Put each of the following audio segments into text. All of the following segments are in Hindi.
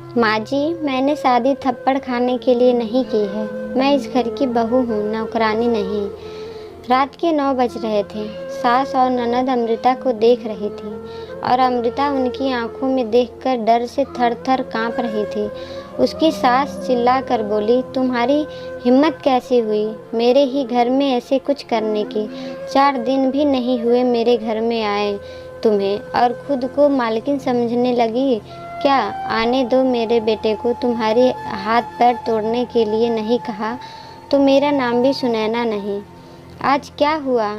माँ जी, मैंने शादी थप्पड़ खाने के लिए नहीं की है। मैं इस घर की बहू हूँ, नौकरानी नहीं। रात के 9 बज रहे थे। सास और ननद अमृता को देख रही थी और अमृता उनकी आंखों में देखकर डर से थर-थर कांप रही थी। उसकी सास चिल्ला कर बोली, तुम्हारी हिम्मत कैसी हुई मेरे ही घर में ऐसे कुछ करने की? 4 दिन भी नहीं हुए मेरे घर में आए तुम्हें, और खुद को मालकिन समझने लगी क्या? आने दो मेरे बेटे को। तुम्हारे हाथ पैर तोड़ने के लिए नहीं कहा तो मेरा नाम भी सुनैना नहीं। आज क्या हुआ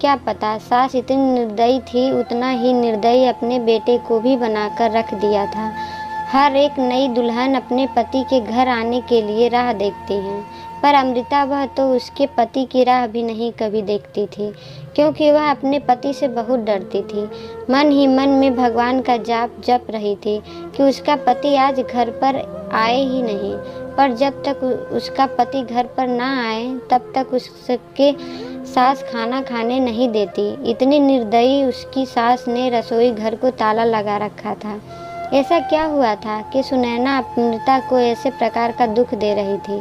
क्या पता। सास इतनी निर्दयी थी, उतना ही निर्दयी अपने बेटे को भी बनाकर रख दिया था। हर एक नई दुल्हन अपने पति के घर आने के लिए राह देखती है, पर अमृता वह तो उसके पति की राह भी नहीं कभी देखती थी, क्योंकि वह अपने पति से बहुत डरती थी। मन ही मन में भगवान का जाप जप रही थी कि उसका पति आज घर पर आए ही नहीं। पर जब तक उसका पति घर पर ना आए तब तक उसके सास खाना खाने नहीं देती। इतनी निर्दयी उसकी सास ने रसोई घर को ताला लगा रखा था। ऐसा क्या हुआ था कि सुनैना अमृता को ऐसे प्रकार का दुख दे रही थी?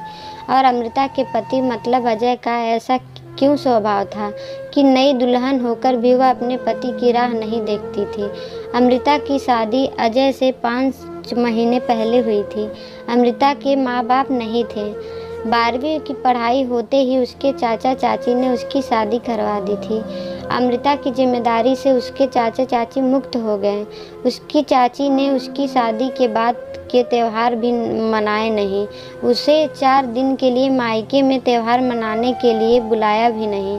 और अमृता के पति मतलब अजय का ऐसा क्यों स्वभाव था कि नई दुल्हन होकर भी वह अपने पति की राह नहीं देखती थी? अमृता की शादी अजय से 5 महीने पहले हुई थी। अमृता के माँ बाप नहीं थे। 12वीं की पढ़ाई होते ही उसके चाचा चाची ने उसकी शादी करवा दी थी। अमृता की जिम्मेदारी से उसके चाचा चाची मुक्त हो गए। उसकी चाची ने उसकी शादी के बाद के त्यौहार भी मनाए नहीं। उसे 4 दिन के लिए मायके में त्यौहार मनाने के लिए बुलाया भी नहीं।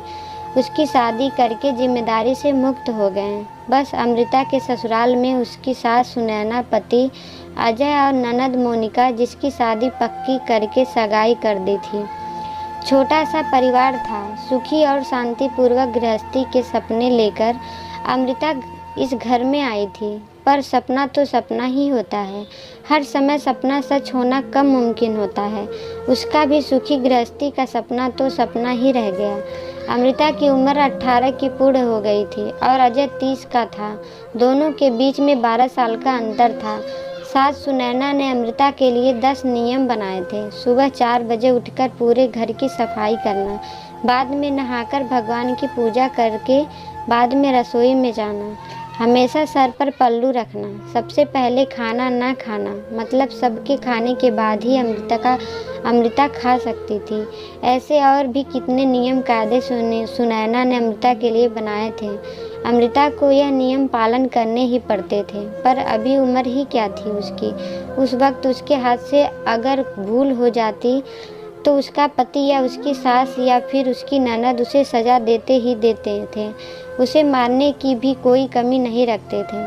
उसकी शादी करके जिम्मेदारी से मुक्त हो गए। बस अमृता के ससुराल में उसकी सास सुनैना, पति अजय और ननद मोनिका, जिसकी शादी पक्की करके सगाई कर दी थी। छोटा सा परिवार था। सुखी और शांतिपूर्वक गृहस्थी के सपने लेकर अमृता इस घर में आई थी। पर सपना तो सपना ही होता है। हर समय सपना सच होना कम मुमकिन होता है। उसका भी सुखी गृहस्थी का सपना तो सपना ही रह गया। अमृता की उम्र 18 की पूर्ण हो गई थी और अजय 30 का था। दोनों के बीच में 12 साल का अंतर था। सास सुनैना ने अमृता के लिए 10 नियम बनाए थे। सुबह 4 बजे उठकर पूरे घर की सफाई करना, बाद में नहाकर भगवान की पूजा करके बाद में रसोई में जाना, हमेशा सर पर पल्लू रखना, सबसे पहले खाना ना खाना, मतलब सबके खाने के बाद ही अमृता खा सकती थी। ऐसे और भी कितने नियम कायदे सुनैना ने अमृता के लिए बनाए थे। अमृता को यह नियम पालन करने ही पड़ते थे, पर अभी उम्र ही क्या थी उसकी। उस वक्त उसके हाथ से अगर भूल हो जाती तो उसका पति या उसकी सास या फिर उसकी ननद उसे सज़ा देते ही देते थे। उसे मारने की भी कोई कमी नहीं रखते थे।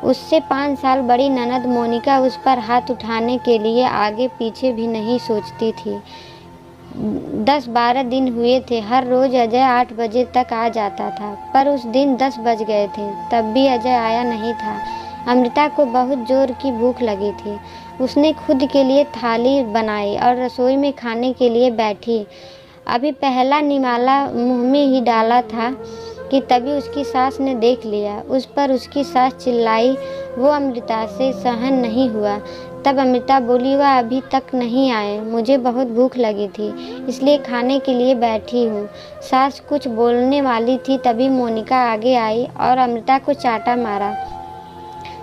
उससे 5 साल बड़ी ननद मोनिका उस पर हाथ उठाने के लिए आगे पीछे भी नहीं सोचती थी। 10-12 दिन हुए थे। हर रोज़ अजय 8 बजे तक आ जाता था, पर उस दिन 10 बज गए थे, तब भी अजय आया नहीं था। अमृता को बहुत जोर की भूख लगी थी। उसने खुद के लिए थाली बनाई और रसोई में खाने के लिए बैठी। अभी पहला निवाला मुँह में ही डाला था कि तभी उसकी सास ने देख लिया। उस पर उसकी सास चिल्लाई। वो अमृता से सहन नहीं हुआ। तब अमृता बोली, वह अभी तक नहीं आए, मुझे बहुत भूख लगी थी इसलिए खाने के लिए बैठी हूँ। सास कुछ बोलने वाली थी, तभी मोनिका आगे आई और अमृता को चाटा मारा।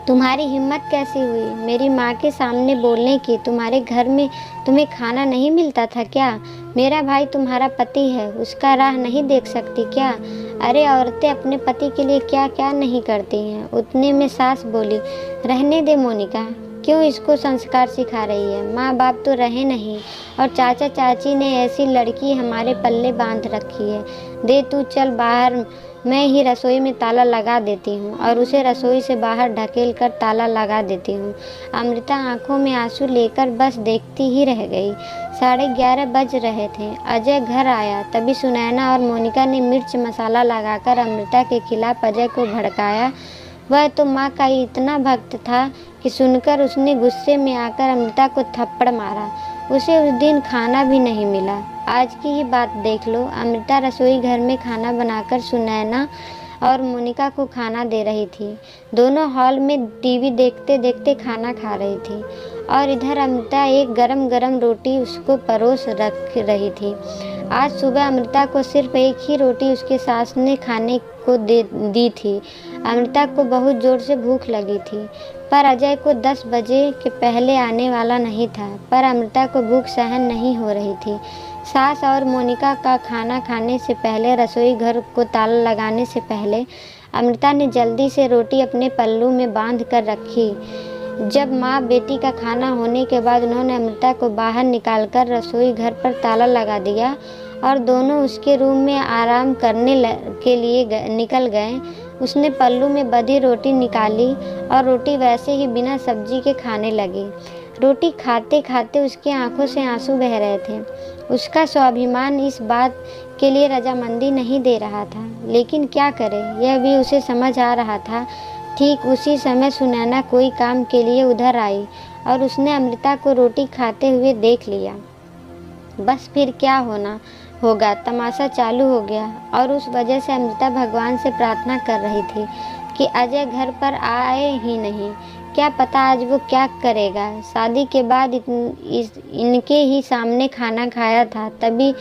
तुम्हारी हिम्मत कैसी हुई मेरी माँ के सामने बोलने की? तुम्हारे घर में तुम्हें खाना नहीं मिलता था क्या? मेरा भाई तुम्हारा पति है, उसका राह नहीं देख सकती क्या? अरे औरतें अपने पति के लिए क्या क्या नहीं करती हैं। उतने में सास बोली, रहने दे मोनिका, क्यों इसको संस्कार सिखा रही है? माँ बाप तो रहे नहीं और चाचा चाची ने ऐसी लड़की हमारे पल्ले बांध रखी है। दे तू चल बाहर, मैं ही रसोई में ताला लगा देती हूँ। और उसे रसोई से बाहर ढकेल कर ताला लगा देती हूँ। अमृता आंखों में आंसू लेकर बस देखती ही रह गई। 11:30 बज रहे थे। अजय घर आया, तभी सुनैना और मोनिका ने मिर्च मसाला लगाकर अमृता के खिलाफ अजय को भड़काया। वह तो माँ का इतना भक्त था कि सुनकर उसने गुस्से में आकर अमृता को थप्पड़ मारा। उसे उस दिन खाना भी नहीं मिला। आज की ही बात देख लो। अमृता रसोई घर में खाना बनाकर सुनैना और मोनिका को खाना दे रही थी। दोनों हॉल में टीवी देखते देखते खाना खा रही थी और इधर अमृता एक गरम गरम रोटी उसको परोस रख रही थी। आज सुबह अमृता को सिर्फ एक ही रोटी उसके सास ने खाने को दी थी। अमृता को बहुत ज़ोर से भूख लगी थी, पर अजय को 10 बजे के पहले आने वाला नहीं था। पर अमृता को भूख सहन नहीं हो रही थी। सास और मोनिका का खाना खाने से पहले, रसोई घर को ताला लगाने से पहले अमृता ने जल्दी से रोटी अपने पल्लू में बांध कर रखी। जब माँ बेटी का खाना होने के बाद उन्होंने अमृता को बाहर निकालकर रसोई घर पर ताला लगा दिया और दोनों उसके रूम में आराम करने के लिए निकल गए। उसने पल्लू में बंधी रोटी निकाली और रोटी वैसे ही बिना सब्जी के खाने लगी। रोटी खाते खाते उसकी आंखों से आंसू बह रहे थे। उसका स्वाभिमान इस बात के लिए रजामंदी नहीं दे रहा था, लेकिन क्या करे, यह भी उसे समझ आ रहा था। ठीक उसी समय सुनैना कोई काम के लिए उधर आई और उसने अमृता को रोटी खाते हुए देख लिया। बस फिर क्या होगा, तमाशा चालू हो गया और उस वजह से अमृता भगवान से प्रार्थना कर रही थी कि अजय घर पर आए ही नहीं। क्या पता आज वो क्या करेगा। शादी के बाद इनके ही सामने खाना खाया था, तभी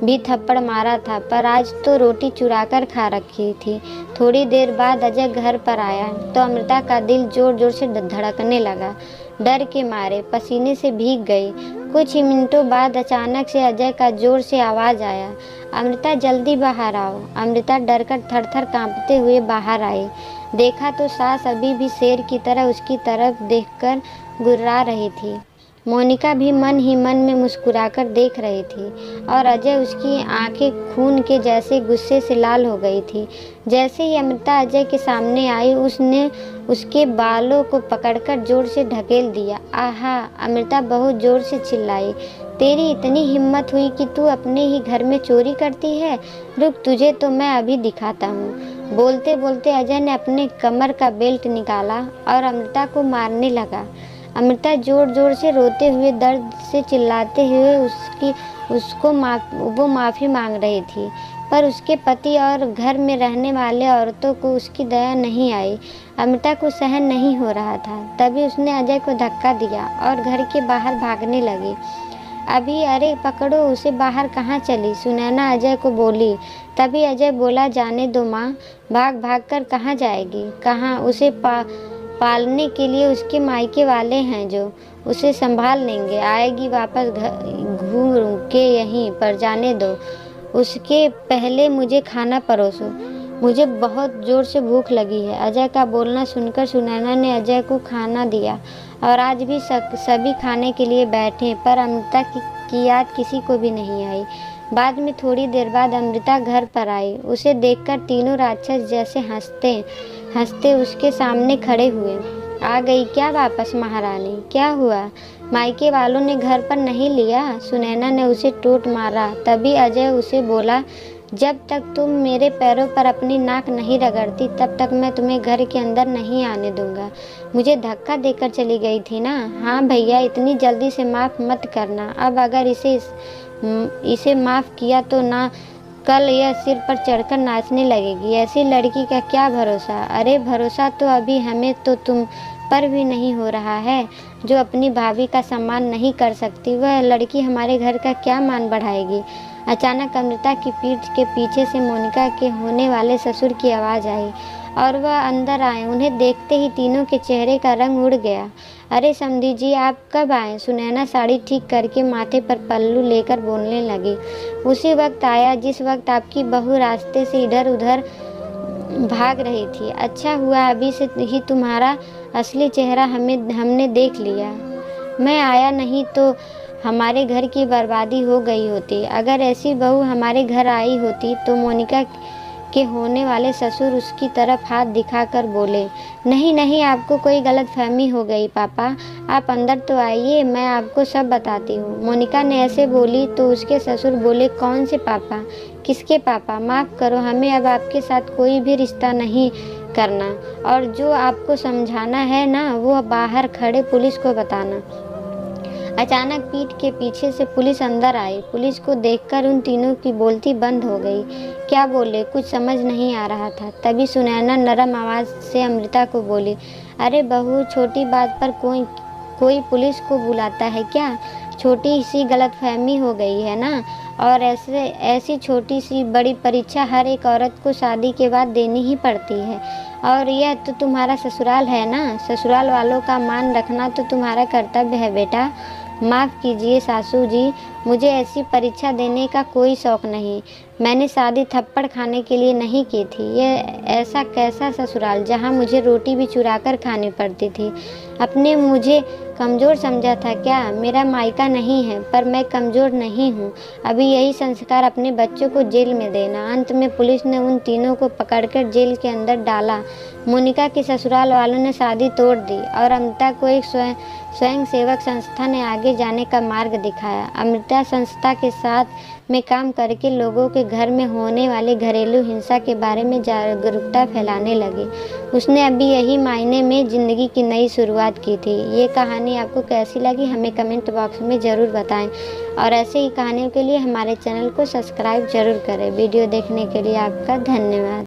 भी थप्पड़ मारा था, पर आज तो रोटी चुराकर खा रखी थी। थोड़ी देर बाद अजय घर पर आया तो अमृता का दिल जोर जोर से धड़कने लगा। डर के मारे पसीने से भीग गई। कुछ ही मिनटों बाद अचानक से अजय का जोर से आवाज़ आया, अमृता जल्दी बाहर आओ। अमृता डरकर थर-थर कांपते हुए बाहर आई। देखा तो सास अभी भी शेर की तरह उसकी तरफ देखकर गुर्रा रही थी। मोनिका भी मन ही मन में मुस्कुराकर देख रही थी और अजय, उसकी आंखें खून के जैसे गुस्से से लाल हो गई थी। जैसे ही अमृता अजय के सामने आई, उसने उसके बालों को पकड़कर जोर से ढकेल दिया। आहा! अमृता बहुत जोर से चिल्लाई। तेरी इतनी हिम्मत हुई कि तू अपने ही घर में चोरी करती है? रुक, तुझे तो मैं अभी दिखाता हूँ। बोलते बोलते अजय ने अपने कमर का बेल्ट निकाला और अमृता को मारने लगा। अमृता जोर जोर से रोते हुए, दर्द से चिल्लाते हुए वो माफ़ी मांग रही थी, पर उसके पति और घर में रहने वाले औरतों को उसकी दया नहीं आई। अमृता को सहन नहीं हो रहा था। तभी उसने अजय को धक्का दिया और घर के बाहर भागने लगी। अभी, अरे पकड़ो उसे, बाहर कहाँ चली? सुनैना अजय को बोली। तभी अजय बोला, जाने दो माँ, भाग भाग कर कहाँ जाएगी? कहाँ? उसे पालने के लिए उसके मायके वाले हैं जो उसे संभाल लेंगे। आएगी वापस घूम के यहीं पर, जाने दो। उसके पहले मुझे खाना परोसो, मुझे बहुत ज़ोर से भूख लगी है। अजय का बोलना सुनकर सुनैना ने अजय को खाना दिया और आज भी सभी खाने के लिए बैठे, पर अमृता की याद किसी को भी नहीं आई। बाद में थोड़ी देर बाद अमृता घर पर आई। उसे देखकर तीनों राक्षस जैसे हंसते हंसते उसके सामने खड़े हुए। आ गई क्या वापस महारानी? क्या हुआ? मायके वालों ने घर पर नहीं लिया? सुनैना ने उसे टोट मारा। तभी अजय उसे बोला, जब तक तुम मेरे पैरों पर अपनी नाक नहीं रगड़ती, तब तक मैं तुम्हें घर के अंदर नहीं आने दूंगा। मुझे धक्का देकर चली गई थी ना? हाँ भैया, इतनी जल्दी से माफ़ मत करना। अब अगर इसे माफ़ किया तो ना कल यह सिर पर चढ़कर नाचने लगेगी। ऐसी लड़की का क्या भरोसा? अरे भरोसा तो अभी हमें तो तुम पर भी नहीं हो रहा है। जो अपनी भाभी का सम्मान नहीं कर सकती, वह लड़की हमारे घर का क्या मान बढ़ाएगी? अचानक अमृता की पीठ के पीछे से मोनिका के होने वाले ससुर की आवाज़ आई और वह अंदर आए। उन्हें देखते ही तीनों के चेहरे का रंग उड़ गया। अरे समधी जी, आप कब आए? सुनैना साड़ी ठीक करके माथे पर पल्लू लेकर बोलने लगी। उसी वक्त आया जिस वक्त आपकी बहू रास्ते से इधर उधर भाग रही थी। अच्छा हुआ अभी से ही तुम्हारा असली चेहरा हमने देख लिया। मैं आया नहीं तो हमारे घर की बर्बादी हो गई होती। अगर ऐसी बहू हमारे घर आई होती तो मोनिका के होने वाले ससुर उसकी तरफ हाथ दिखाकर बोले, नहीं नहीं, आपको कोई गलतफहमी हो गई पापा, आप अंदर तो आइए, मैं आपको सब बताती हूँ। मोनिका ने ऐसे बोली तो उसके ससुर बोले, कौन से पापा? किसके पापा? माफ़ करो, हमें अब आपके साथ कोई भी रिश्ता नहीं करना, और जो आपको समझाना है ना, वो बाहर खड़े पुलिस को बताना। अचानक पीठ के पीछे से पुलिस अंदर आई। पुलिस को देखकर उन तीनों की बोलती बंद हो गई। क्या बोले कुछ समझ नहीं आ रहा था। तभी सुनैना नरम आवाज़ से अमृता को बोली, अरे बहू, छोटी बात पर कोई पुलिस को बुलाता है क्या? छोटी सी गलतफहमी हो गई है ना। और ऐसी छोटी सी बड़ी परीक्षा हर एक औरत को शादी के बाद देनी ही पड़ती है। और यह तो तुम्हारा ससुराल है ना। ससुराल वालों का मान रखना तो तुम्हारा कर्तव्य है बेटा। माफ़ कीजिए सासू जी, मुझे ऐसी परीक्षा देने का कोई शौक़ नहीं। मैंने शादी थप्पड़ खाने के लिए नहीं की थी। ये ऐसा कैसा ससुराल जहाँ मुझे रोटी भी चुरा कर खानी पड़ती थी। अपने मुझे कमज़ोर समझा था क्या? मेरा मायका नहीं है पर मैं कमज़ोर नहीं हूँ। अभी यही संस्कार अपने बच्चों को जेल में देना। अंत में पुलिस ने उन तीनों को पकड़कर जेल के अंदर डाला। मोनिका के ससुराल वालों ने शादी तोड़ दी और अमृता को एक स्वयं सेवक संस्था ने आगे जाने का मार्ग दिखाया। अमृता संस्था के साथ में काम करके लोगों के घर में होने वाले घरेलू हिंसा के बारे में जागरूकता फैलाने लगी। उसने अभी यही मायने में ज़िंदगी की नई शुरुआत की थी। ये कहानी आपको कैसी लगी हमें कमेंट बॉक्स में ज़रूर बताएं और ऐसे ही कहानियों के लिए हमारे चैनल को सब्सक्राइब ज़रूर करें। वीडियो देखने के लिए आपका धन्यवाद।